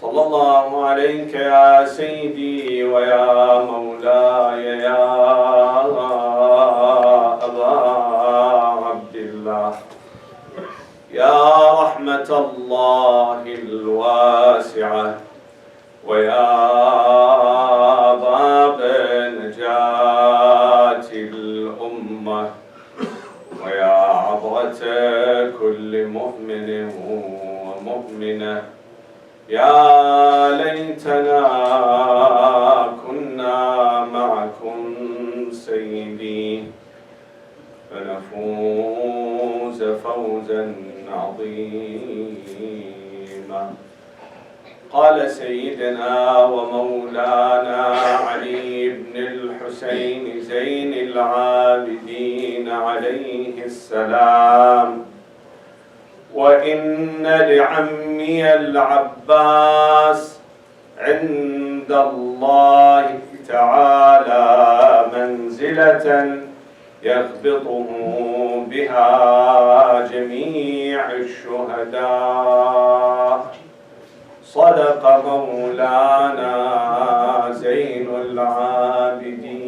صلى الله عليك يا سيدي ويا مولاي يا أبا عبد الله يا رحمة الله الواسعة ويا باب نجاة الأمة ويا عبرة كل مؤمن ومؤمنة يا ليتنا كنا معكم سيدي فنفوز فوزا عظيما. قال سيدنا ومولانا علي بن الحسين زين العابدين عليه السلام: وإن لعمي العباس عند الله تعالى منزلة يغبطه بها جميع الشهداء. صدق مولانا زين العابدين.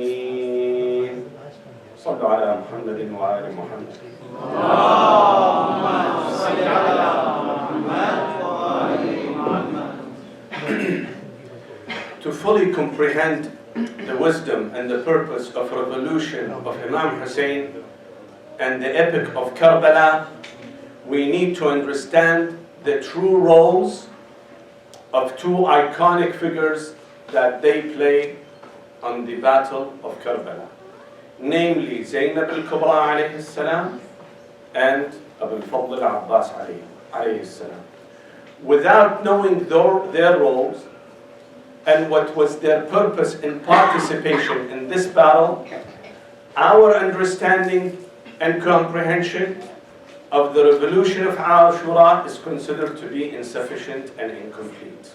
صلوا على محمد وآل محمد. اللهم صل على محمد وآل محمد. To fully comprehend the wisdom and the purpose of revolution of Imam Husain and the epic of Karbala, we need to understand the true roles of two iconic figures that they played on the battle of Karbala, namely Zainab al-Kubra alayhi salam and Abu al-Fadl al-Abbas alayhi salam. Without knowing their roles and what was their purpose in participation in this battle, our understanding and comprehension of the revolution of Ashura is considered to be insufficient and incomplete.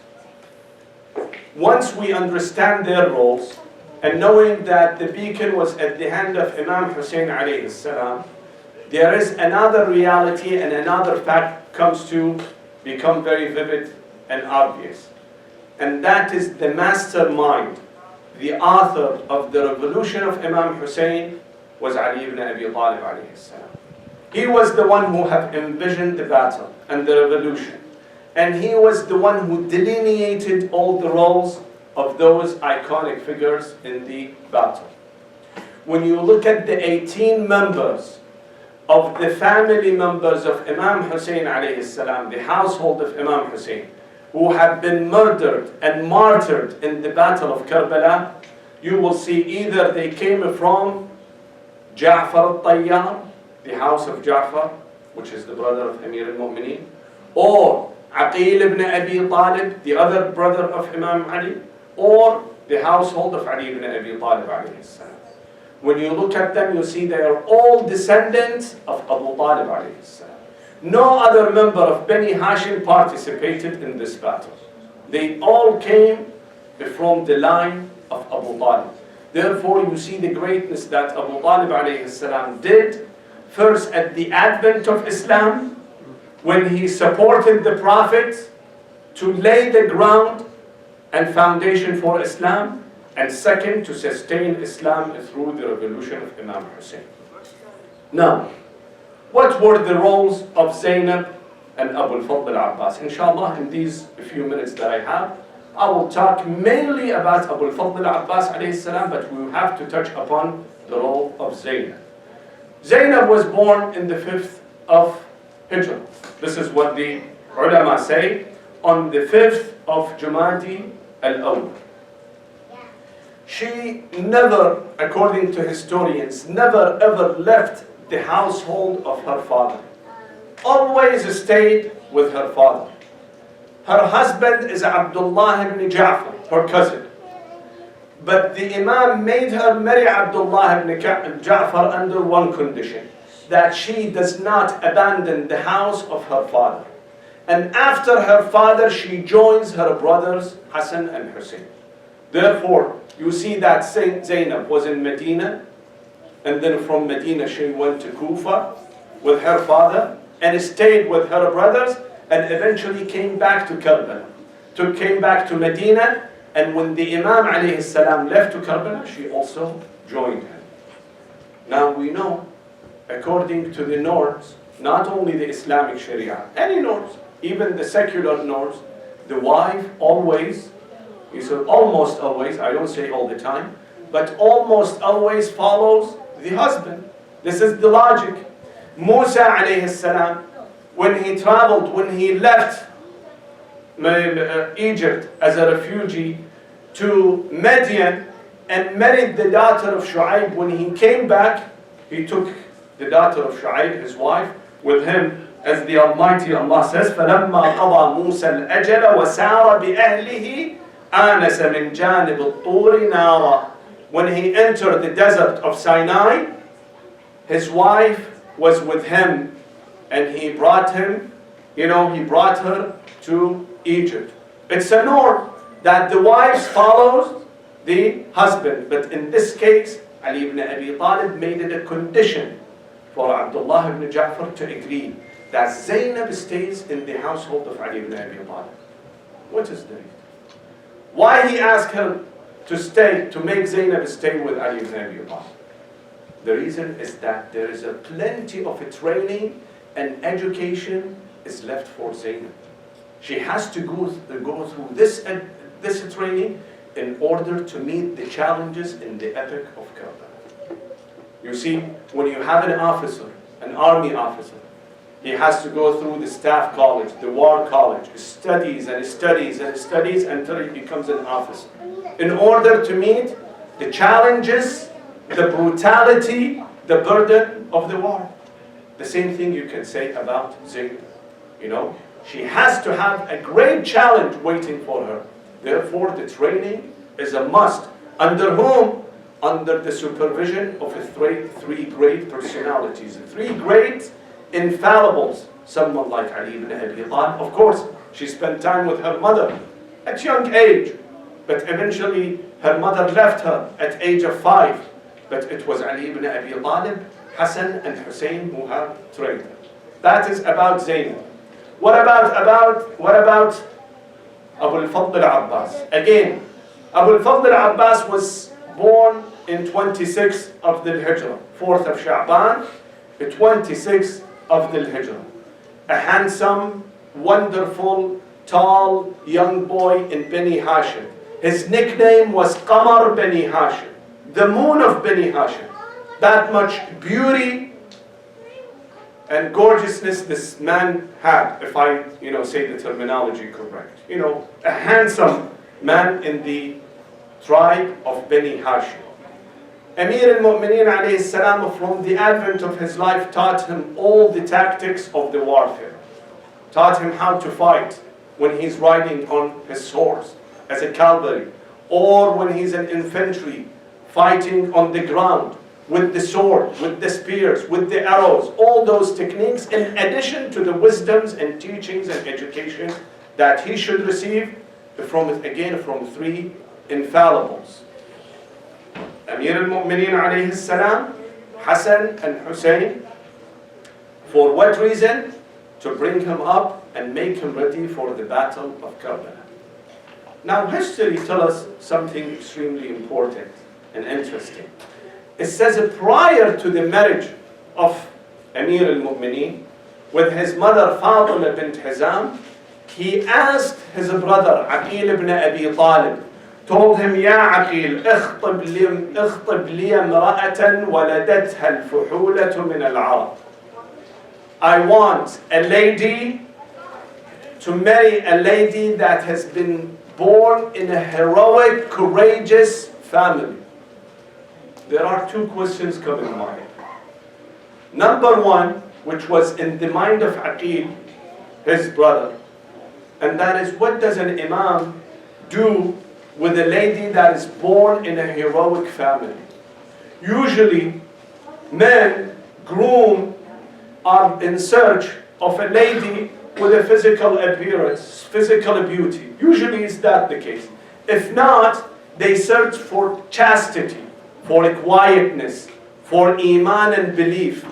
Once we understand their roles, and knowing that the beacon was at the hand of Imam Husain alayhi salam, there is another reality and another fact comes to become very vivid and obvious. And that is the mastermind, the author of the revolution of Imam Husain was Ali ibn Abi Talib alayhi salam. He was the one who had envisioned the battle and the revolution. And he was the one who delineated all the roles of those iconic figures in the battle. When you look at the 18 members of the family members of Imam Husain alayhi salam, the household of Imam Husain, who have been murdered and martyred in the battle of Karbala, you will see either they came from Jafar al-Tayyar, the house of Jafar, which is the brother of Amir al-Mu'mineen, or Aqil ibn Abi Talib, the other brother of Imam Ali, or the household of Ali ibn Abi Talib alayhi salam. When you look at them, you see they are all descendants of Abu Talib alayhi salam. No other member of Bani Hashim participated in this battle. They all came from the line of Abu Talib. Therefore, you see the greatness that Abu Talib alayhi salam did, first at the advent of Islam, when he supported the Prophet to lay the ground and foundation for Islam, and second, to sustain Islam through the revolution of Imam Husain. Now, what were the roles of Zainab and Abu al-Fadl al-Abbas? Inshallah, in these few minutes that I have, I will talk mainly about Abu al-Fadl al-Abbas alayhi salam, but we will have to touch upon the role of Zainab. Zainab was born in the 5th of Hijrah. This is what the ulama say, on the 5th of Jumadi al-Awwal. She never, according to historians, never ever left the household of her father. Always stayed with her father. Her husband is Abdullah ibn Jafar, her cousin. But the Imam made her marry Abdullah ibn Jafar under one condition, that she does not abandon the house of her father. And after her father, she joins her brothers Hassan and Hussein. Therefore, you see that Zainab was in Medina, and then from Medina she went to Kufa with her father and stayed with her brothers, and eventually came back to Karbala. came back to Medina, and when the Imam alayhi salam left to Karbala, she also joined him. Now we know, according to the norms, not only the Islamic Sharia, any norms, even the secular norms, the wife always, you said almost always, I don't say all the time, but almost always follows the husband. This is the logic. Musa alayhi salam, when he traveled, when he left Egypt as a refugee to Midian and married the daughter of Shu'aib, when he came back, he took the daughter of Shu'aib, his wife, with him, as the Almighty Allah says, فَلَمَّا قَضَى مُوسَى الْأَجَلَ وَسَارَ بِأَهْلِهِ آنَسَ مِنْ جَانِبِ الطُّورِ نَارًا. When he entered the desert of Sinai, his wife was with him, and he brought him, he brought her to Egypt. It's a norm that the wife follows the husband, but in this case, Ali ibn Abi Talib made it a condition for Abdullah ibn Jafar to agree that Zainab stays in the household of Ali ibn Abi Talib. What is the reason? Why he asked her to stay, to make Zainab stay with Ali ibn Abi Talib? The reason is that there is a plenty of training and education is left for Zainab. She has to go through this training in order to meet the challenges in the epic of Karbala. You see, when you have an officer, an army officer, he has to go through the staff college, the war college, studies and studies and studies until he becomes an officer. In order to meet the challenges, the brutality, the burden of the war. The same thing you can say about Zainab. She has to have a great challenge waiting for her. Therefore, the training is a must. Under whom? Under the supervision of three great personalities, three great infallibles. Someone like Ali ibn Abi Talib. Of course, she spent time with her mother at young age, but eventually her mother left her at age of 5. But it was Ali ibn Abi Talib, Hassan and Hussein who have trained her. That is about Zainab. What about Abu al-Fadl al-Abbas? Again, Abu al-Fadl al-Abbas was born in 26th of the Hijrah, 4th of Sha'ban, the 26th of the Hijrah. A handsome, wonderful, tall, young boy in Bani Hashim. His nickname was Qamar Bani Hashim, the moon of Bani Hashim. That much beauty and gorgeousness this man had, if I say the terminology correct. A handsome man in the tribe of Bani Hashim. Amir al-Mu'mineen alayhi salam, from the advent of his life, taught him all the tactics of the warfare. Taught him how to fight when he's riding on his horse as a cavalry, or when he's an infantry fighting on the ground with the sword, with the spears, with the arrows, all those techniques, in addition to the wisdoms and teachings and education that he should receive from three infallibles. Amir al-Mu'mineen alayhi salam, Hassan and Hussein. For what reason? To bring him up and make him ready for the battle of Karbala. Now history tells us something extremely important and interesting. It says prior to the marriage of Amir al-Mu'mineen with his mother Fatima bint Hizam, he asked his brother Aqil ibn Abi Talib, told him, Ya Aqil, اخطب لي امرأة ولدتها الفحولة من العرب. I want a lady to marry a lady that has been born in a heroic, courageous family. There are two questions coming to mind. Number one, which was in the mind of Aqil, his brother, and that is, what does an imam do with a lady that is born in a heroic family? Usually, men, groom, are in search of a lady with a physical appearance, physical beauty. Usually is that the case. If not, they search for chastity, for quietness, for iman and belief.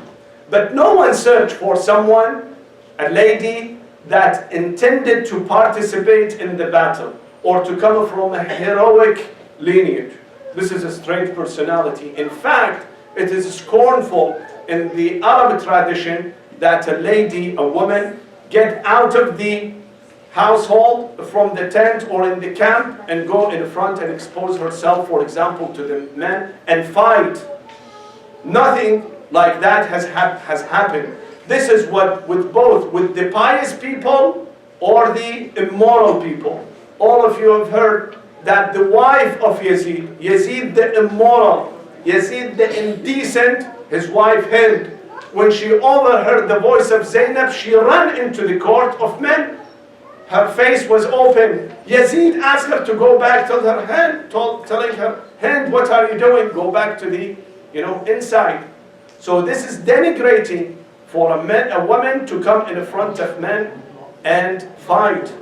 But no one search for someone, a lady that intended to participate in the battle or to come from a heroic lineage. This is a strange personality. In fact, it is scornful in the Arab tradition that a lady, a woman, get out of the household, from the tent or in the camp, and go in front and expose herself, for example, to the men and fight. Nothing like that has happened. This is what with both, with the pious people or the immoral people. All of you have heard that the wife of Yazid, Yazid the immoral, Yazid the indecent, his wife Hind, when she overheard the voice of Zainab, she ran into the court of men. Her face was open. Yazid asked her to go back to her hand, telling her, Hind, what are you doing? Go back to the, inside. So this is denigrating for a woman to come in front of men and fight.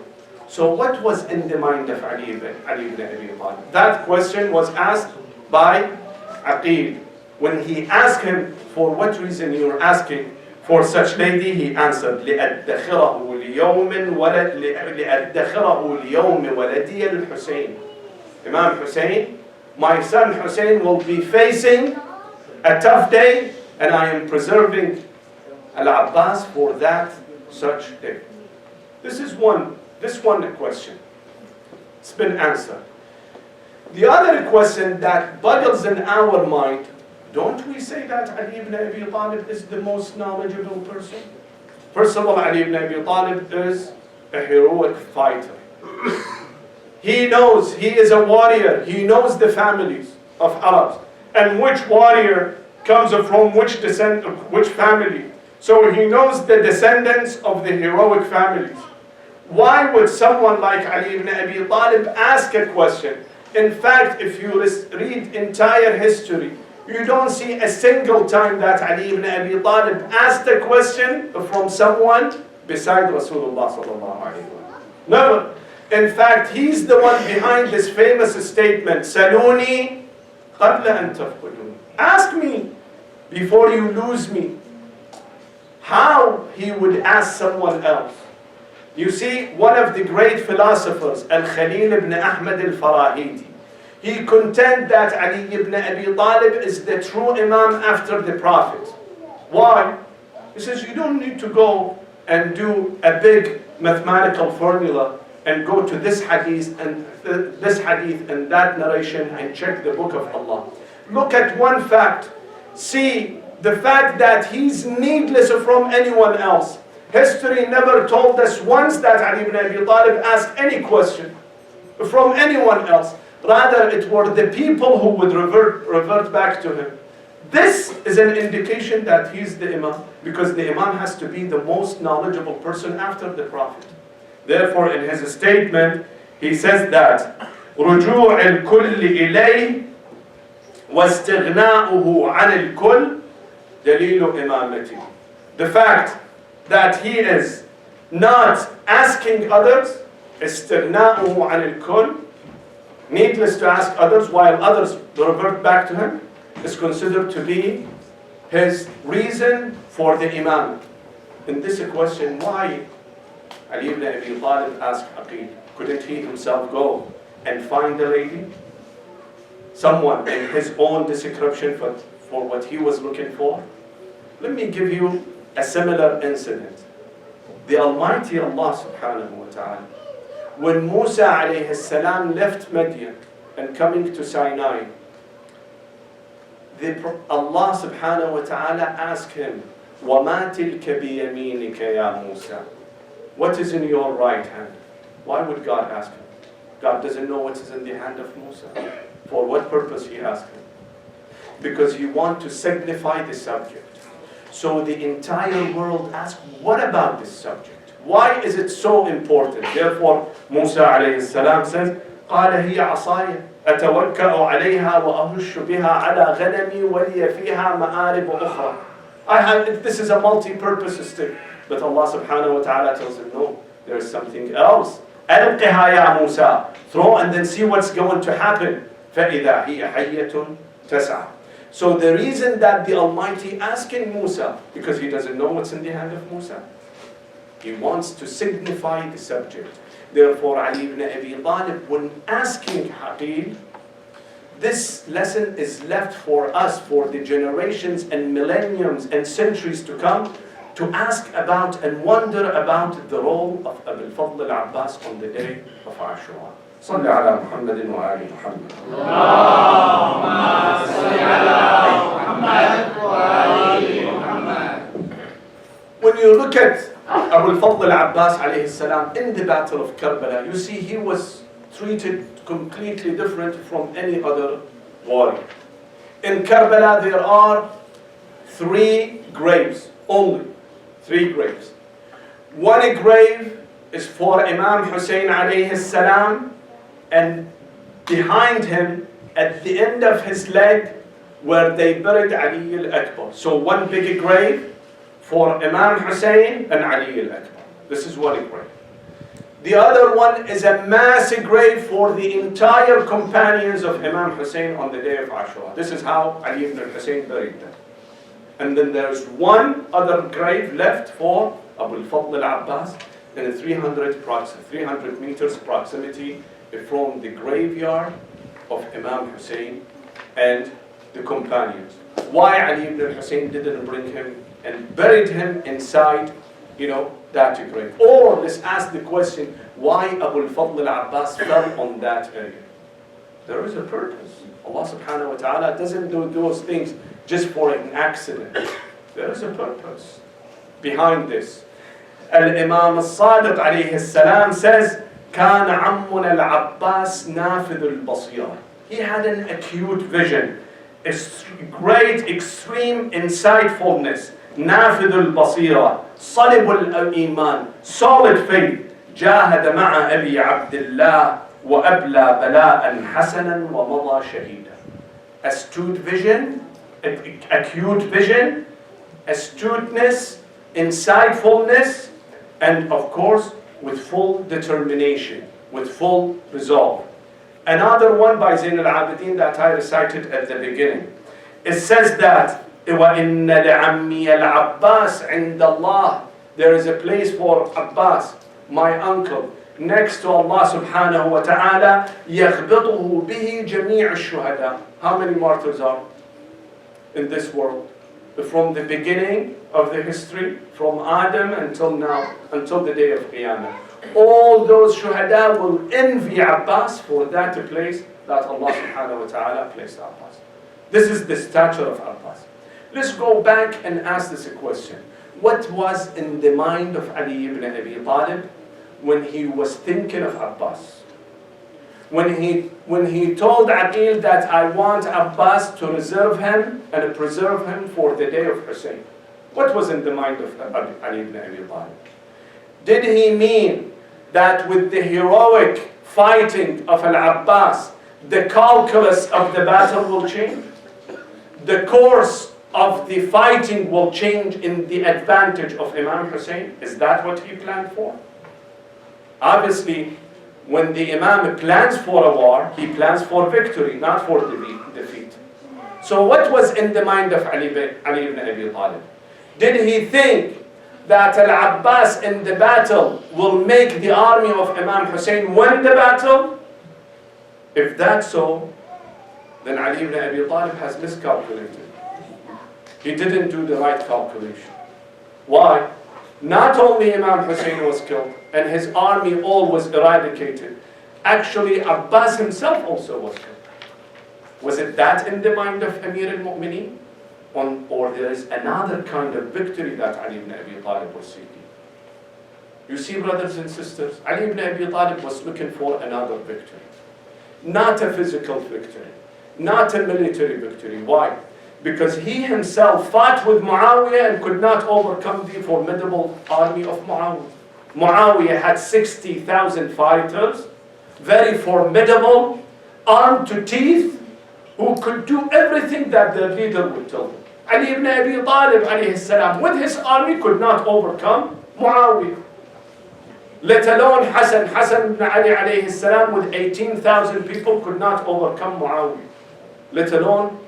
So what was in the mind of Ali ibn Abi Talib? That question was asked by Aqil. When he asked him, for what reason you are asking for such lady, he answered, لأدخره اليوم ولدي الحسين. Imam Husain, my son Husain will be facing a tough day, and I am preserving Al-Abbas for that such day. This one question. It's been answered. The other question that boggles in our mind, don't we say that Ali ibn Abi Talib is the most knowledgeable person? First of all, Ali ibn Abi Talib is a heroic fighter. He knows, he is a warrior. He knows the families of Arabs and which warrior comes from which family. So he knows the descendants of the heroic families. Why would someone like Ali ibn Abi Talib ask a question? In fact, if you read entire history, you don't see a single time that Ali ibn Abi Talib asked a question from someone beside Rasulullah sallallahu alaihi wasallam. Never. In fact, he's the one behind this famous statement, Saluni qabla an tafquduni. Ask me before you lose me. How he would ask someone else. You see, one of the great philosophers, Al-Khalil ibn Ahmad al-Farahidi, he contended that Ali ibn Abi Talib is the true Imam after the Prophet. Why? He says, you don't need to go and do a big mathematical formula and go to this hadith and that narration and check the book of Allah. Look at one fact. See the fact that he's needless from anyone else. History never told us once that Ali ibn Abi Talib asked any question from anyone else. Rather, it were the people who would revert back to him. This is an indication that he's the Imam, because the Imam has to be the most knowledgeable person after the Prophet. Therefore, in his statement, he says that رجوع الكل إليه واستغناؤه عن الكل دليل إمامته. The fact that he is not asking others, استغناؤه عن الكل, needless to ask others while others revert back to him, is considered to be his reason for the Imam. In this question, why Ali ibn Abi Talib asked Aqil, couldn't he himself go and find a lady? Someone in his own description for what he was looking for? Let me give you a similar incident. The Almighty Allah subhanahu wa ta'ala, when Musa alayhi salam left Midian and coming to Sinai, Allah subhanahu wa ta'ala asked him, وَمَا تِلْكَ بِيَمِينِكَ يَا مُوسَى? What is in your right hand? Why would God ask him? God doesn't know what is in the hand of Musa. For what purpose he asked him? Because he wants to signify the subject. So the entire world asked, what about this subject? Why is it so important? Therefore, Musa alayhi salam says, قال هي عصاي أتوكأ عليها وأهش بها على غنمي ولي فيها مآرب أخرى. This is a multi-purpose stick. But Allah subhanahu wa ta'ala tells him, no, there is something else. ألقها يا موسى. Throw and then see what's going to happen. فإذا هي حية تسعى. So the reason that the Almighty asking Musa, because he doesn't know what's in the hand of Musa. He wants to signify the subject. Therefore, Ali ibn Abi Talib, when asking Aqil, this lesson is left for us, for the generations and millenniums and centuries to come, to ask about and wonder about the role of Abu al-Fadl al-Abbas on the day of Ashura. صل على محمد وآل محمد. اللهم صل على محمد وآل محمد. When you look at Abu al-Fadl al-Abbas alayhi salam in the battle of Karbala, you see he was treated completely different from any other warrior. In Karbala there are 3 graves, only 3 graves. One grave is for Imam Husain alayhi salam, and behind him, at the end of his leg, where they buried Ali al-Akbar. So one big grave for Imam Husain and Ali al-Akbar. This is one grave. The other one is a mass grave for the entire companions of Imam Husain on the day of Ashura. This is how Ali ibn al-Husayn buried them. And then there's one other grave left for Abu al-Fadl al-Abbas in a 300 meters proximity from the graveyard of Imam Husayn and the companions. Why Ali ibn al-Husayn didn't bring him and buried him inside, that grave? Or let's ask the question, why Abu al-Fadl al-Abbas fell on that area? There is a purpose. Allah subhanahu wa ta'ala doesn't do those things just for an accident. There is a purpose behind this. Al-Imam al-Sadiq alayhi salam says, كان عمنا العباس نافذ البصيرة. He had an acute vision, a great extreme insightfulness. نافذ البصيرة صلب الإيمان, solid faith. جاهد مع أبي عبد الله وأبلى بلاء حسنا ومضى شهيدا. Astute vision, acute vision, astuteness, insightfulness, and of course with full determination, with full resolve. Another one by Zain al-Abidin that I recited at the beginning. It says that وَإِنَّ لِعَمِّيَ الْعَبَّاسِ عِنْدَ اللَّهِ. There is a place for Abbas, my uncle, next to Allah subhanahu wa ta'ala. يَغْبِطُهُ بِهِ جَمِيعُ الشُّهَدَاءِ. How many martyrs are in this world? From the beginning of the history, from Adam until now, until the day of Qiyamah. All those shuhada will envy Abbas for that place that Allah subhanahu wa ta'ala placed Abbas. This is the stature of Abbas. Let's go back and ask this question. What was in the mind of Ali ibn Abi Talib when he was thinking of Abbas? When he told Aqil that I want Abbas to reserve him and preserve him for the day of Hussein. What was in the mind of Ali ibn Abi Talib? Did he mean that with the heroic fighting of Al-Abbas, the calculus of the battle will change? The course of the fighting will change in the advantage of Imam Hussein? Is that what he planned for? Obviously, when the Imam plans for a war, he plans for victory, not for defeat. So what was in the mind of Ali ibn Abi Talib? Did he think that Al-Abbas in the battle will make the army of Imam Hussein win the battle? If that's so, then Ali ibn Abi Talib has miscalculated. He didn't do the right calculation. Why? Not only Imam Hussein was killed and his army all was eradicated, actually Abbas himself also was killed. Was it that in the mind of Amir al-Mu'mineen? Or there is another kind of victory that Ali ibn Abi Talib was seeking? You see, brothers and sisters, Ali ibn Abi Talib was looking for another victory. Not a physical victory, not a military victory. Why? Because he himself fought with Muawiyah and could not overcome the formidable army of Muawiyah. Muawiyah had 60,000 fighters, very formidable, armed to teeth, who could do everything that their leader would tell them. Ali ibn Abi Talib alayhi salam, with his army, could not overcome Muawiyah. Let alone Hassan ibn Ali alayhi salam, with 18,000 people, could not overcome Muawiyah. Let alone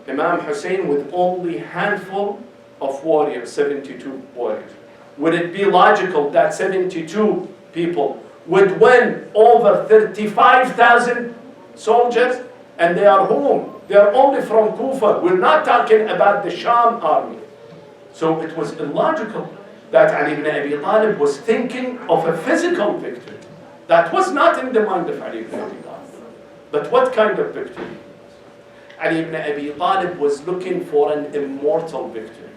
Imam Hussein with only handful of warriors, 72 warriors. Would it be logical that 72 people would win over 35,000 soldiers? And they are whom? They are only from Kufa. We're not talking about the Sham army. So it was illogical that Ali ibn Abi Talib was thinking of a physical victory. That was not in the mind of Ali ibn Abi Talib. But what kind of victory? Ali ibn Abi Talib was looking for an immortal victory,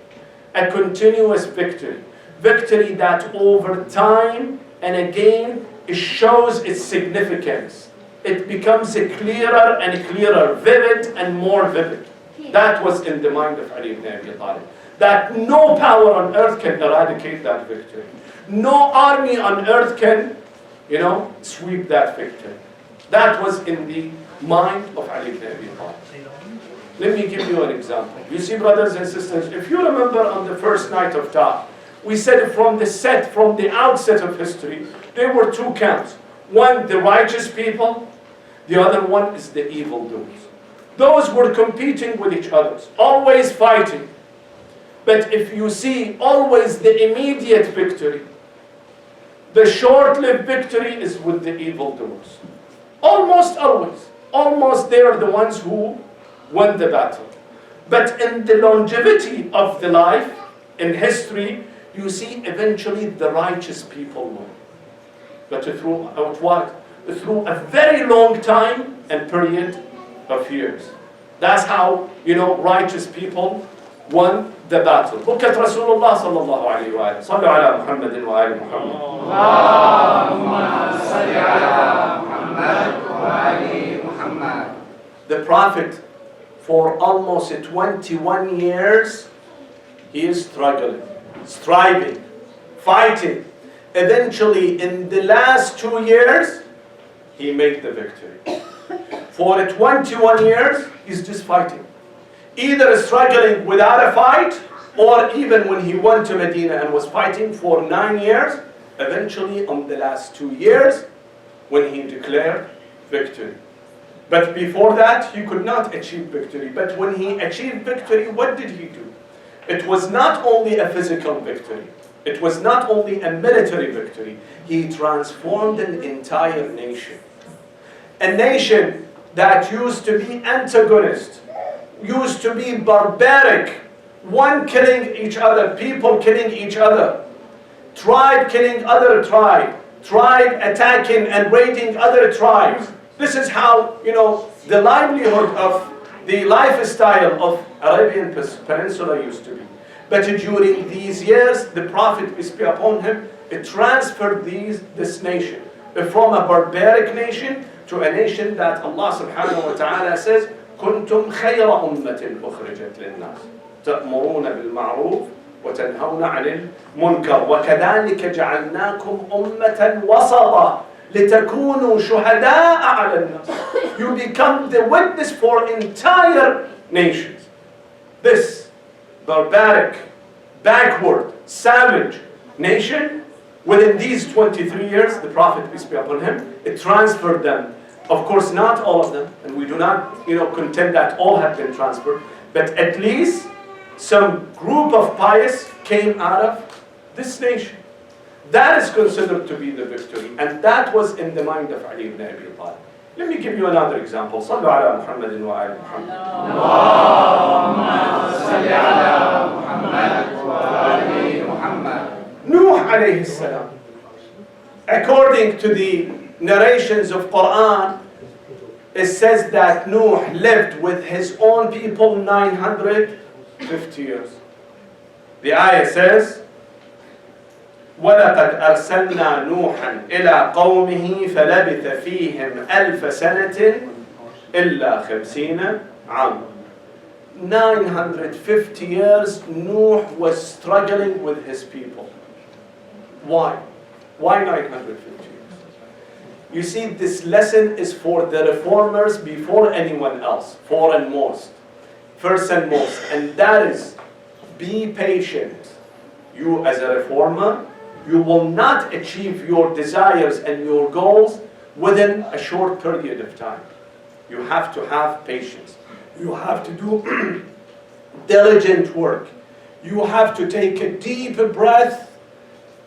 a continuous victory, victory that over time and again it shows its significance. It becomes a clearer and clearer, vivid and more vivid. That was in the mind of Ali ibn Abi Talib. That no power on earth can eradicate that victory. No army on earth can, sweep that victory. That was in the mind of Ali ibn Abi Talib. Let me give you an example. You see, brothers and sisters, if you remember on the first night of Ta, we said from the outset of history, there were two camps. One, the righteous people. The other one is the evildoers. Those were competing with each other, always fighting. But if you see always the immediate victory, the short-lived victory is with the evildoers. Almost always. Almost they are the ones who won the battle. But in the longevity of the life, in history, you see eventually the righteous people win. But throughout what? Through a very long time and period of years. That's how, righteous people won the battle. Look at Rasulullah sallallahu alayhi wa sallam. Sallu ala Muhammadin wa ali Muhammad. Allahumma salli ala Muhammad wa ali Muhammad. The Prophet, for almost 21 years, he is struggling, striving, fighting. Eventually, in the last 2 years, he made the victory. For 21 years, he's just fighting. Either struggling without a fight, or even when he went to Medina and was fighting for 9 years, eventually on the last 2 years, when he declared victory. But before that, he could not achieve victory. But when he achieved victory, what did he do? It was not only a physical victory. It was not only a military victory. He transformed an entire nation. A nation that used to be antagonist, used to be barbaric, one killing each other, people killing each other, tribe killing other tribe, tribe attacking and raiding other tribes. This is how, the livelihood of the lifestyle of Arabian Peninsula used to be. But during these years, the Prophet, peace be upon him, it transferred this nation from a barbaric nation to a nation that Allah subhanahu wa ta'ala says, كنتم خير أمة أخرجت للناس تأمرون بالمعروف وتنهون عن المنكر وكذلك جعلناكم أمة وسطا لتكونوا شهداء على الناس. You become the witness for entire nations. This barbaric, backward, savage nation, within these 23 years, the Prophet, peace be upon him, it transferred them. Of course, not all of them, and we do not, contend that all have been transferred, but at least some group of pious came out of this nation. That is considered to be the victory, and that was in the mind of Ali ibn Abi Talib. Let me give you another example. Sallu ala Muhammadin wa ali Muhammad. Allahumma salli ala Muhammad wa ali Muhammad. Nuh alayhi salam. According to the narrations of Quran, it says that Nuh lived with his own people 950 years. The ayah says, وَلَقَدْ أَرْسَلْنَا نُوحًا إِلَىٰ قَوْمِهِ فَلَبِثَ فِيهِمْ أَلْفَ سَنَةٍ إِلَّا 50 عَامًا. 950 years Nuh was struggling with his people. Why? Why 950 years? You see, this lesson is for the reformers before anyone else, first and most, and that is, be patient. You as a reformer, you will not achieve your desires and your goals within a short period of time. You have to have patience. You have to do diligent work. You have to take a deep breath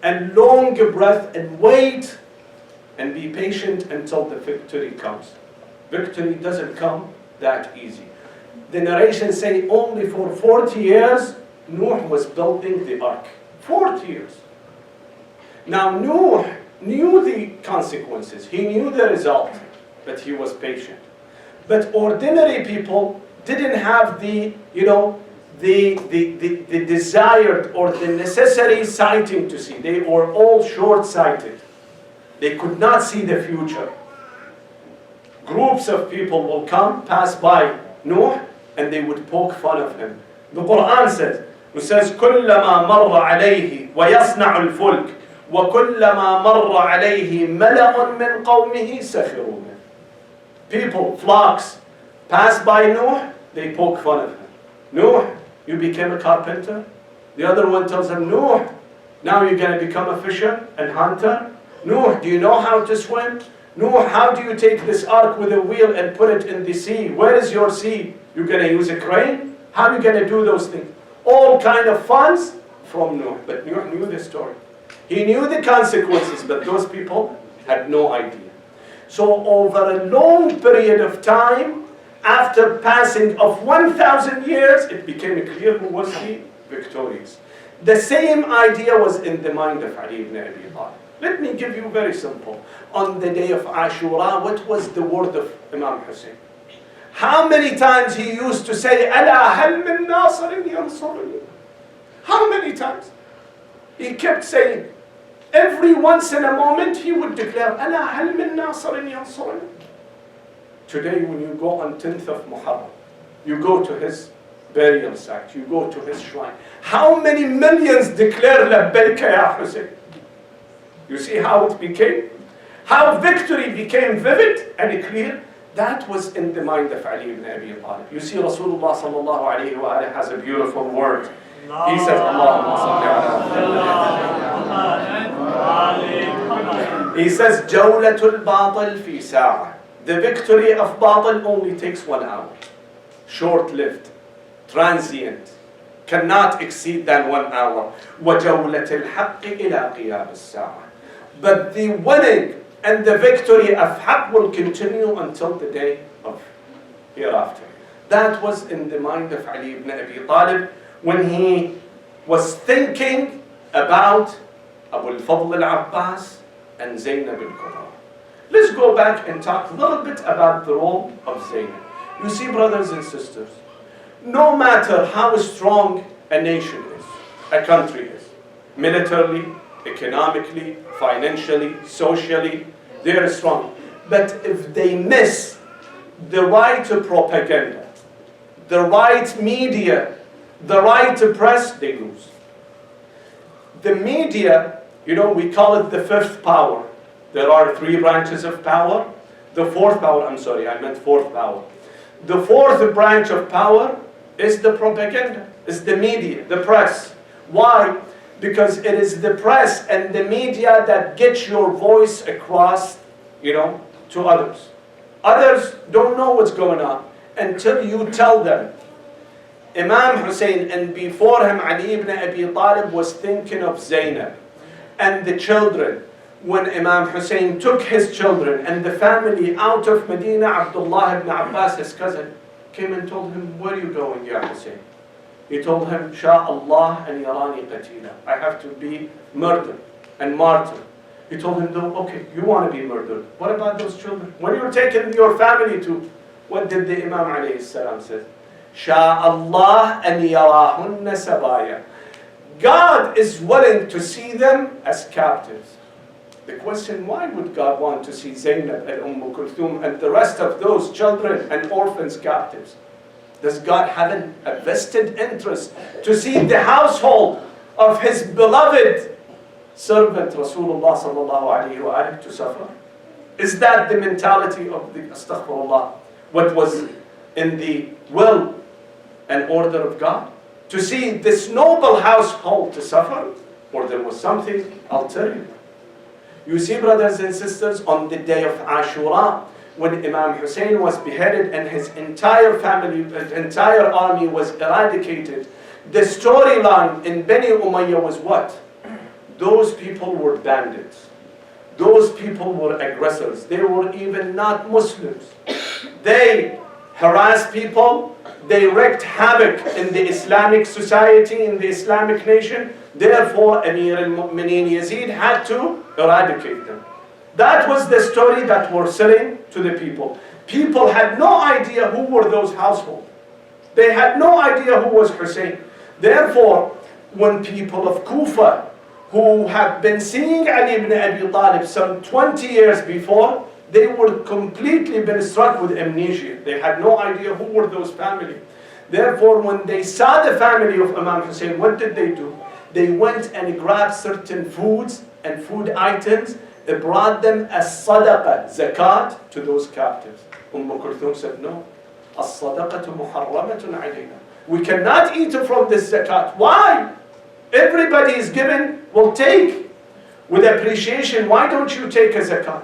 and long breath and wait and be patient until the victory comes. Victory doesn't come that easy. The narrations say only for 40 years Nuh was building the ark. 40 years. Now Nuh knew the consequences. He knew the result, but he was patient. But ordinary people didn't have the desired or the necessary sighting to see. They were all short-sighted. They could not see the future. Groups of people will come, pass by Nuh, and they would poke fun of him. The Quran says, كُلَّمَا مَرَّ عَلَيْهِ وَيَصْنَعُ الْفُلْكِ وَكُلَّمَا مَرَّ عَلَيْهِ مَلَأٌ مِّن قَوْمِهِ سَخِرُوا مِنْهُ. People, flocks, pass by Nuh, they poke fun of him. Nuh, you became a carpenter? The other one tells him, Nuh, now you're going to become a fisher and hunter? Nuh, do you know how to swim? Nuh, how do you take this ark with a wheel and put it in the sea? Where is your sea? You're going to use a crane? How are you going to do those things? All kind of funs from Nuh. But Nuh knew the story. He knew the consequences, but those people had no idea. So over a long period of time, after passing of 1,000 years, it became clear who was the victorious. The same idea was in the mind of Ali ibn Abi Talib. Let me give you very simple. On the day of Ashura, what was the word of Imam Husain? How many times he used to say, أَلَا هَلْ مِن نَاصِرٍ يَنْصُرُنِي? How many times? He kept saying, every once in a moment he would declare, أَلَا هَلْ مِن نَاصِرٍ يَنْصُرُنِي? Today when you go on 10th of Moharram, you go to his burial site, you go to his shrine. How many millions declare لَبَّيْكَ يَا Husayn? You see how it became? How victory became vivid and clear? That was in the mind of Ali ibn Abi Talib. You see Rasulullah sallallahu alayhi wa alayhi has a beautiful word. He says, Allahumma salli ala. He says, Jawlatul batil fi sa'a. The victory of batil only takes 1 hour. Short-lived, transient, cannot exceed than 1 hour. وَجَوْلَةِ الْحَقِّ إِلَىٰ قِيَامِ السَّاعَةِ. But the winning and the victory of Haqq will continue until the day of hereafter. That was in the mind of Ali ibn Abi Talib when he was thinking about Abu al-Fadl al-Abbas and Zaynab al-Qadar. Let's go back and talk a little bit about the role of Zaynab. You see, brothers and sisters, no matter how strong a nation is, a country is, militarily, economically, financially, socially, they are strong. But if they miss the right propaganda, the right media, the right press, they lose. The media, we call it the fifth power. There are 3 branches of power. The fourth power, I meant fourth power. The fourth branch of power is the propaganda, is the media, the press. Why? Because it is the press and the media that gets your voice across, to others. Others don't know what's going on until you tell them. Imam Husain and before him Ali ibn Abi Talib was thinking of Zaynab and the children. When Imam Husain took his children and the family out of Medina, Abdullah ibn Abbas, his cousin, came and told him, where are you going, Ya Husain? He told him, Sha Allah an yarani qatila. I have to be murdered and martyred. He told him, no, okay, you want to be murdered. What about those children? When you're taking your family to, what did the Imam alayhi salam say? Sha Allah an yarahunna sabaya. God is willing to see them as captives. The question, why would God want to see Zaynab and Kulthum and the rest of those children and orphans captives? Does God have a vested interest to see the household of His beloved servant Rasulullah sallallahu alayhi wa alayhi to suffer? Is that the mentality of the astaghfirullah? What was in the will and order of God? To see this noble household to suffer? Or there was something ulterior? You see, brothers and sisters, on the day of Ashura, when Imam Husain was beheaded and his entire family, his entire army was eradicated, the storyline in Bani Umayyah was what? those people were bandits. Those people were aggressors. They were even not Muslims. They harassed people. They wreaked havoc in the Islamic society, in the Islamic nation. Therefore, Amir al-Mu'mineen Yazid had to eradicate them. That was the story that we're selling to the people. People had no idea who were those households. They had no idea who was Hussein. Therefore, when people of Kufa, who have been seeing Ali ibn Abi Talib some 20 years before, they were completely been struck with amnesia. They had no idea who were those family. Therefore, when they saw the family of Imam Hussein, what did they do? They went and grabbed certain foods and food items, they brought them as sadaqah, zakat, to those captives. Kulthum said, no. As-sadaqatu muharramatun alayna. We cannot eat from this zakat. Why? Everybody is given, will take with appreciation. Why don't you take a zakat?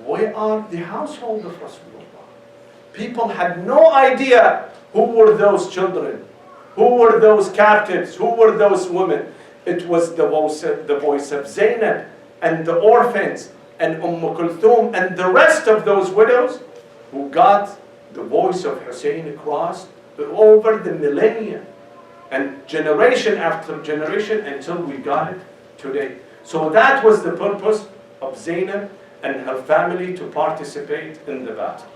We are the household of Rasulullah. People had no idea who were those children, who were those captives, who were those women. It was the voice of Zainab and the orphans and Kulthum and the rest of those widows who got the voice of Hussein across over the millennia and generation after generation until we got it today. So that was the purpose of Zainab and her family to participate in the battle.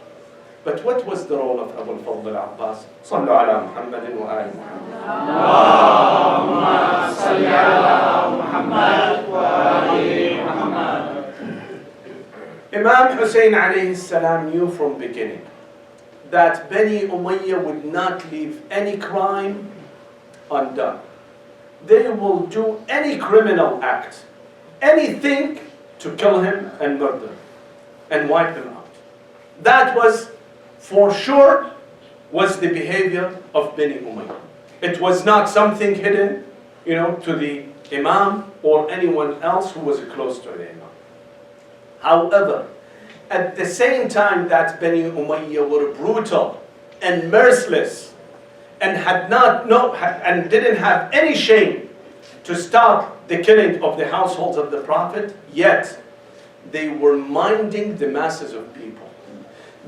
But what was the role of Abu al-Fadl al-Abbas? Sallu ala Muhammadin wa ali Muhammad. Allahumma salli ala Muhammad wa ali Muhammad. Imam Hussein alayhi salam knew from beginning that Bani Umayyah would not leave any crime undone. They will do any criminal act, anything to kill him and murder him and wipe him out. That was for sure was the behavior of Bani Umayyah. It was not something hidden, to the Imam or anyone else who was close to the Imam. However, at the same time that Bani Umayyah were brutal and merciless and and didn't have any shame to stop the killing of the households of the Prophet, yet they were minding the masses of people.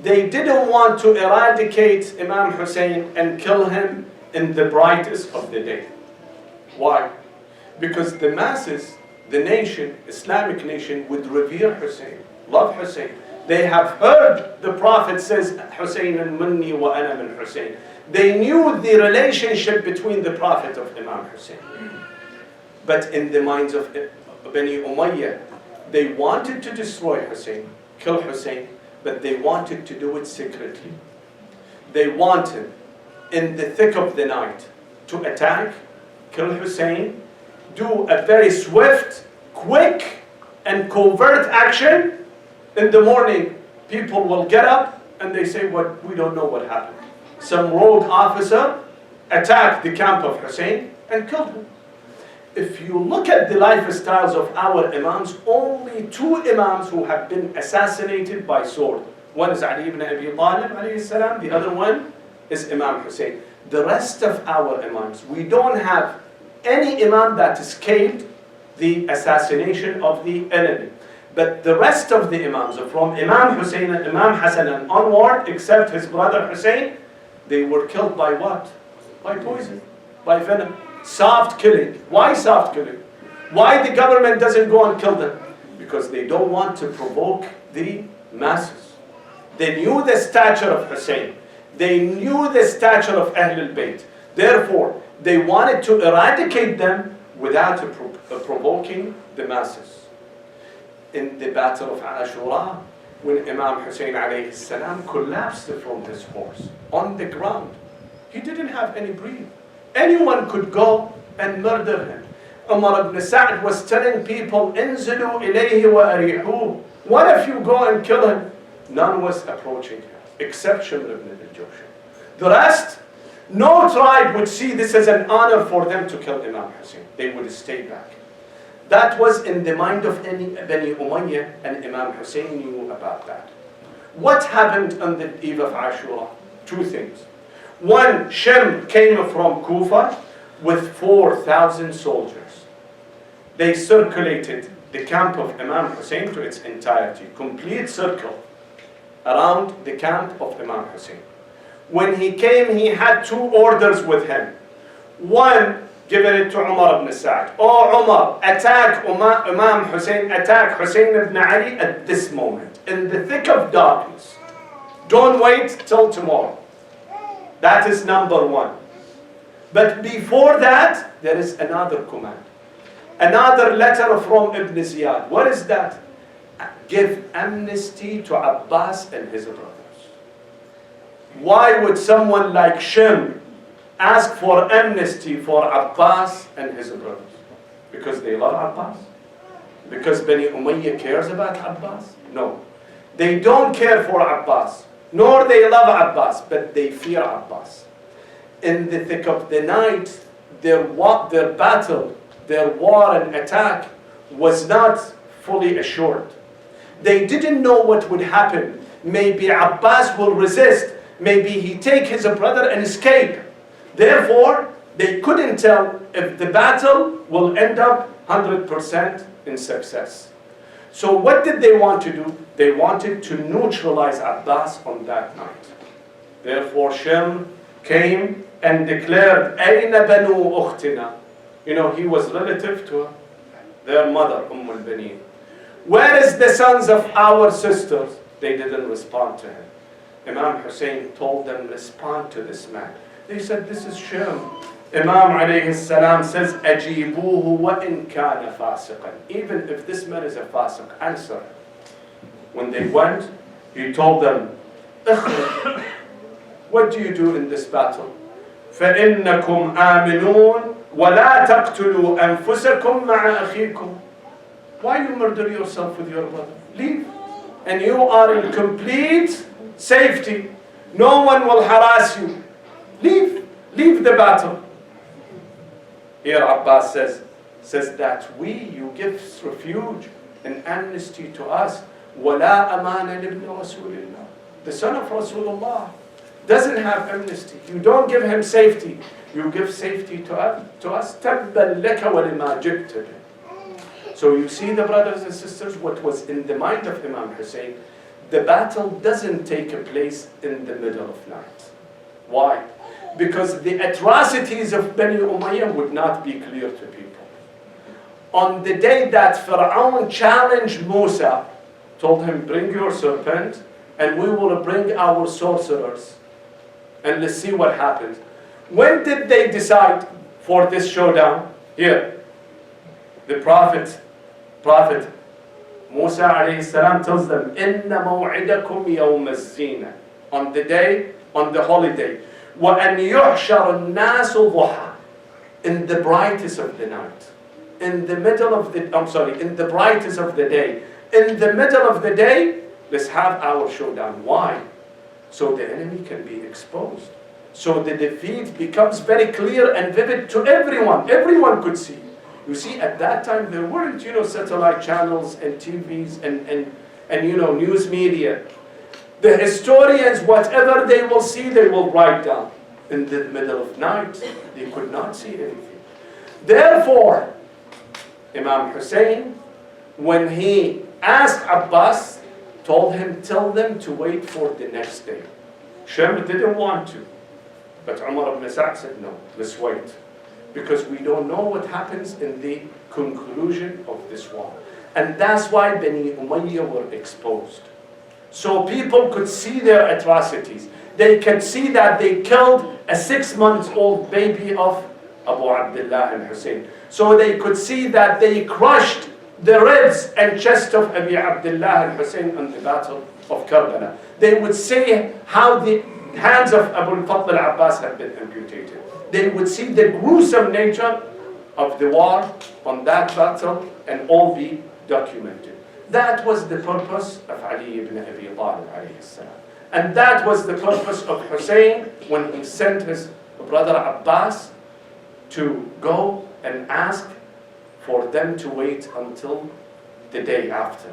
They didn't want to eradicate Imam Hussein and kill him in the brightest of the day. Why? Because the masses, the nation, Islamic nation, would revere Hussein, love Hussein. They have heard the Prophet says, Hussein minni wa ana min Hussein. They knew the relationship between the Prophet of Imam Hussein. But in the minds of Bani Umayyah, they wanted to destroy Hussein, kill Hussein, but they wanted to do it secretly. They wanted, in the thick of the night, to attack, kill Hussein, do a very swift, quick, and covert action. In the morning, people will get up and they say, we don't know what happened. Some rogue officer attacked the camp of Hussein and killed him. If you look at the lifestyles of our Imams, only 2 Imams who have been assassinated by sword. One is Ali ibn Abi Talib alayhi salam, the other one is Imam Hussein. The rest of our Imams, we don't have any Imam that escaped the assassination of the enemy. But the rest of the Imams, from Imam Hussein and Imam Hassan and onward, except his brother Hussein, they were killed by what? By poison, by venom. Soft killing. Why soft killing? Why the government doesn't go and kill them? Because they don't want to provoke the masses. They knew the stature of Hussein. They knew the stature of Ahlul Bayt. Therefore, they wanted to eradicate them without provoking the masses. In the battle of Ashura, when Imam Hussein alayhi salam collapsed from his horse on the ground, he didn't have any breath. Anyone could go and murder him. Umar ibn Sa'd was telling people, "Inzilu ilayhi wa arihuh." What if you go and kill him? None was approaching him, except Shimr ibn al-Jawshan. The rest, no tribe would see this as an honor for them to kill Imam Hussein. They would stay back. That was in the mind of Bani Umayyah, and Imam Hussein knew about that. What happened on the eve of Ashura? 2 things. One, Shem came from Kufa with 4,000 soldiers. they circulated the camp of Imam Husain to its entirety, complete circle around the camp of Imam Husain. When he came, he had two orders with him. One, given it to Umar ibn Sa'd. Oh Umar, attack Imam Husain, attack Husain ibn Ali at this moment, in the thick of darkness. Don't wait till tomorrow. That is number one. But before that, there is another command. Another letter from Ibn Ziyad. What is that? Give amnesty to Abbas and his brothers. Why would someone like Shem ask for amnesty for Abbas and his brothers? Because they love Abbas? Because Bani Umayyah cares about Abbas? No. They don't care for Abbas, nor they love Abbas, but they fear Abbas. In the thick of the night, their battle, their war and attack was not fully assured. They didn't know what would happen. Maybe Abbas will resist. Maybe he take his brother and escape. Therefore, they couldn't tell if the battle will end up 100% in success. So what did they want to do? They wanted to neutralize Abbas on that night. Therefore, Shem came and declared, أَيْنَ بَنُو أُخْتِنَا. You know, he was relative to their mother, al-Baneen. Where is the sons of our sisters? They didn't respond to him. Imam Husain told them, respond to this man. They said, this is Shem. Imam alayhi salam says, أَجِيبُوهُ وَإِنْ كَانَ فَاسِقًا. Even if this man is a fasiq, answer him. When they went, he told them, اخرج. What do you do in this battle? فَإِنَّكُمْ آمِنُونَ وَلَا تَقْتُلُوا أَنفُسَكُمْ مَعَ أَخِيكُمْ. Why you murder yourself with your brother? Leave. And you are in complete safety. No one will harass you. Leave. Leave the battle. Here Abbas says that you give refuge and amnesty to us. وَلَا أَمَانَ لِبْنِ رَسُولِ اللَّهِ. The son of Rasulullah doesn't have amnesty. You don't give him safety. You give safety to us. تَبًّا لَكَ وَلِمَا جِئْتَ بِهِ. So you see, the brothers and sisters, what was in the mind of Imam Husain. The battle doesn't take place in the middle of night. Why? Because the atrocities of Bani Umayyah would not be clear to people. On the day that Pharaoh challenged Musa, told him, bring your serpent and we will bring our sorcerers and let's see what happens. When did they decide for this showdown? Here, the Prophet Musa alayhi salam tells them, إِنَّ مَوْعِدَكُمْ يَوْمَ الزِّينَةِ. On the day, on the holiday. وَأَنْ يُحْشَرُ النَّاسُ ضُحًى. In the brightest of the night. In the brightest of the day. In the middle of the day, let's have our showdown. Why? So the enemy can be exposed. So the defeat becomes very clear and vivid to everyone. Everyone could see. You see, at that time, there weren't, satellite channels and TVs and news media. The historians, whatever they will see, they will write down. In the middle of night, they could not see anything. Therefore, Imam Husain, when he asked Abbas, told him, tell them to wait for the next day. Shem didn't want to. But Umar ibn Sa'd said, no, let's wait. Because we don't know what happens in the conclusion of this war. And that's why Bani Umayyah were exposed. So people could see their atrocities. They could see that they killed a 6-month-old baby of Abu Abdullah and Hussein. So they could see that they crushed the ribs and chest of Abi Abdullah and Hussein on the battle of Karbala. They would see how the hands of Abu al-Fadl al-Abbas had been amputated. They would see the gruesome nature of the war on that battle and all be documented. That was the purpose of Ali ibn Abi Talib alayhi salam. And that was the purpose of Hussein when he sent his brother Abbas to go and ask for them to wait until the day after.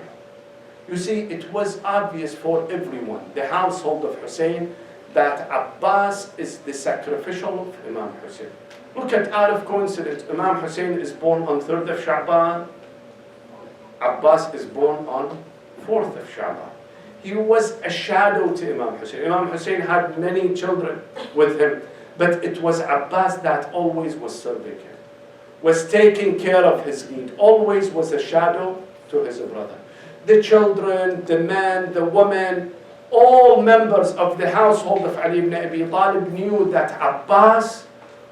You see, it was obvious for everyone, the household of Hussein, that Abbas is the sacrificial of Imam Husain. Look at, out of coincidence, Imam Husain is born on 3rd of Sha'ban. Abbas is born on 4th of Sha'ban. He was a shadow to Imam Husain. Imam Husain had many children with him, but it was Abbas that always was serving him, was taking care of his need, always was a shadow to his brother. The children, the men, the women, all members of the household of Ali ibn Abi Talib knew that Abbas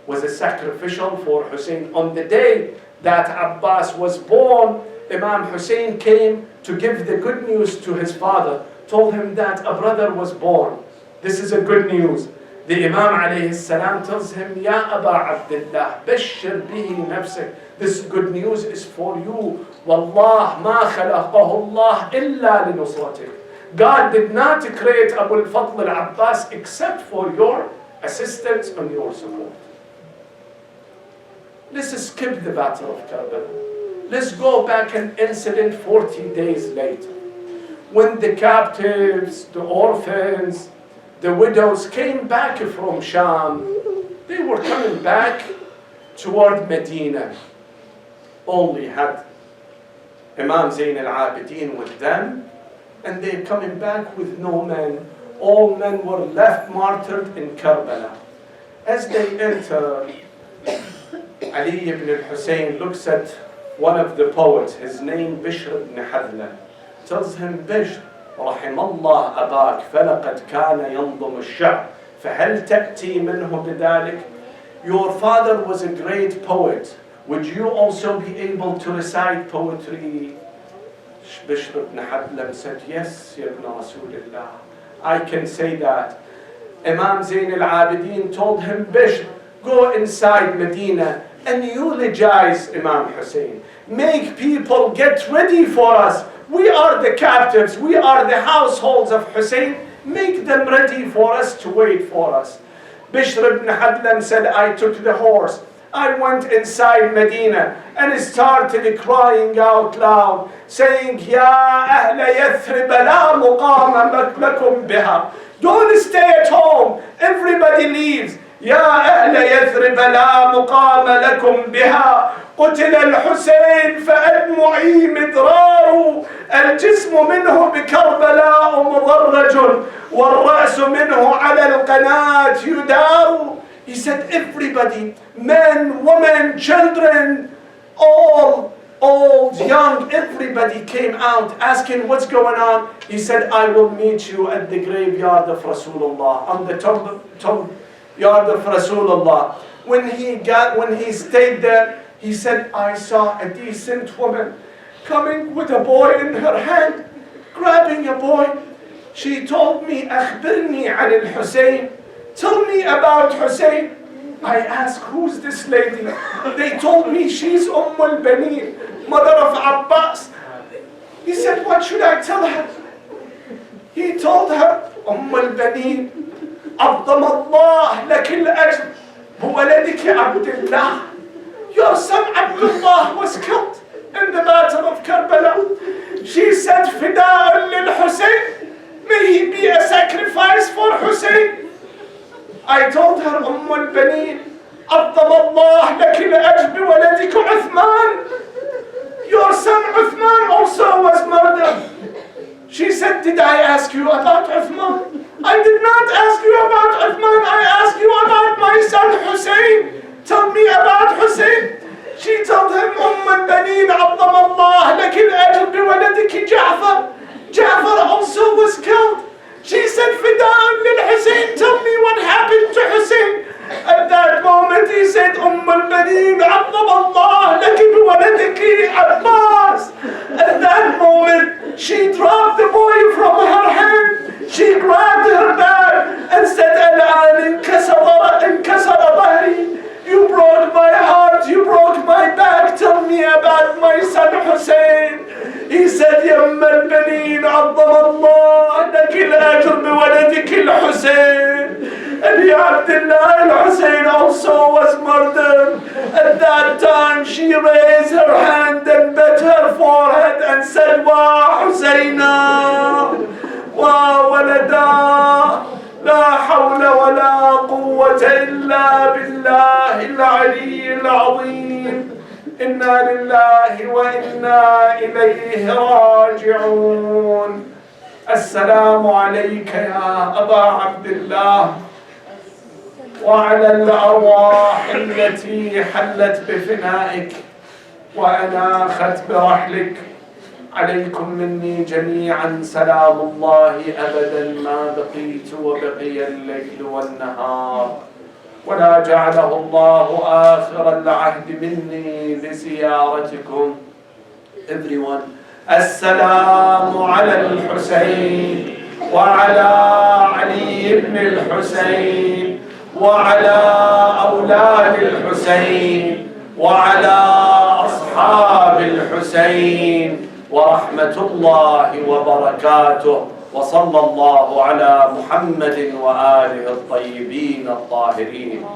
was a sacrificial for Hussein. On the day that Abbas was born, Imam Hussein came to give the good news to his father, told him that a brother was born. This is a good news. The Imam alayhi salam tells him, Ya Aba Abdullah, bashir bihi nafsik. This good news is for you. Wallah ma khalaqahu Allah illa linusratik. God did not create Abu al-Fadl al-Abbas except for your assistance and your support. Let's skip the battle of Karbala. Let's go back an incident 40 days later. When the captives, the orphans, the widows came back from Sham, they were coming back toward Medina. Only had Imam Zayn al-Abidin with them, and they're coming back with no men. All men were left martyred in Karbala. As they enter, Ali ibn al-Husayn looks at one of the poets, his name Bishr ibn Hadla, tells him, Bishr, رحم الله أباك فلقد كان ينظم الشعر فهل تأتي منه بذلك? Your father was a great poet. Would you also be able to recite poetry? Bishr ibn Hadlam said, yes, Ya ibn Rasulullah, I can say that. Imam Zayn al-Abidin told him, Bishr, go inside Medina and eulogize Imam Hussein. Make people get ready for us. We are the captives. We are the households of Hussein. Make them ready for us to wait for us. Bishr ibn Hadlam said, I took the horse. I went inside Medina and started crying out loud, saying, Ya Ahla Yathrib la muqama lakum biha. Don't stay at home. Everybody leaves. يا أهل يثرب لا مقام لكم بها قتل الحسين فأدمعي مدرار الجسم منه بكربلاء مضرج والرأس منه على القناة يدار. He said, everybody, men, women, children, all, old, young, everybody came out asking what's going on. He said, I will meet you at the graveyard of Rasulullah, on the tomb yard of Rasulullah. When he stayed there, he said, I saw a decent woman coming with a boy in her hand, grabbing a boy. She told me, أخبرني عن الحسين. Tell me about Hussein. I asked, who's this lady? They told me she's al-Baneen, mother of Abbas. He said, what should I tell her? He told her, al-Baneen, عظم الله لك الأجر بولدك عبد الله. Your son Abdullah was killed in the battle of Karbala. She said, فداء للحسين. May he be a sacrifice for Hussein. I told her, al-Baneen, عظم الله لك الأجر بولدك عثمان. Your son Uthman also was murdered. She said, did I ask you about Uthman? I did not ask you about Uthman. I asked you about my son Hussein. Tell me about Hussein. She told him, al-Baneen, عظم الله لك الأجر بولدك جعفر. Jafar also was killed. She said, فداء للحسين. Tell me what happened to Hussein. At that moment he said, البنين عظم الله لك بولدك Abbas. At that moment she dropped the boy from her hand. She grabbed her bag and said, الآن انكسر ظهري. You broke my heart, you broke my back. Tell me about my son Hussein. He said, يا أم البنين عظم الله لك الأجر بولدك الحسين. And Abdullah al-Husayn also was murdered. At that time she raised her hand and bit her forehead and said, Wa Husayna, Wa walada, La حول ولا قوة إلا بالله العلي العظيم. إنا لله وإنا إليه راجعون. السلام عليك يا أبا عبد الله وعلى الأرواح التي حلت بفنائك وأناخت برحلك. عليكم مني جميعا سلام الله أبدا ما بقيت وبقي الليل والنهار، ولا جعله الله آخر العهد مني لزيارتكم. Everyone. السلام على الحسين وعلى علي بن الحسين وعلى أولاد الحسين وعلى أصحاب الحسين ورحمة الله وبركاته. وصلى الله على محمد وآله الطيبين الطاهرين.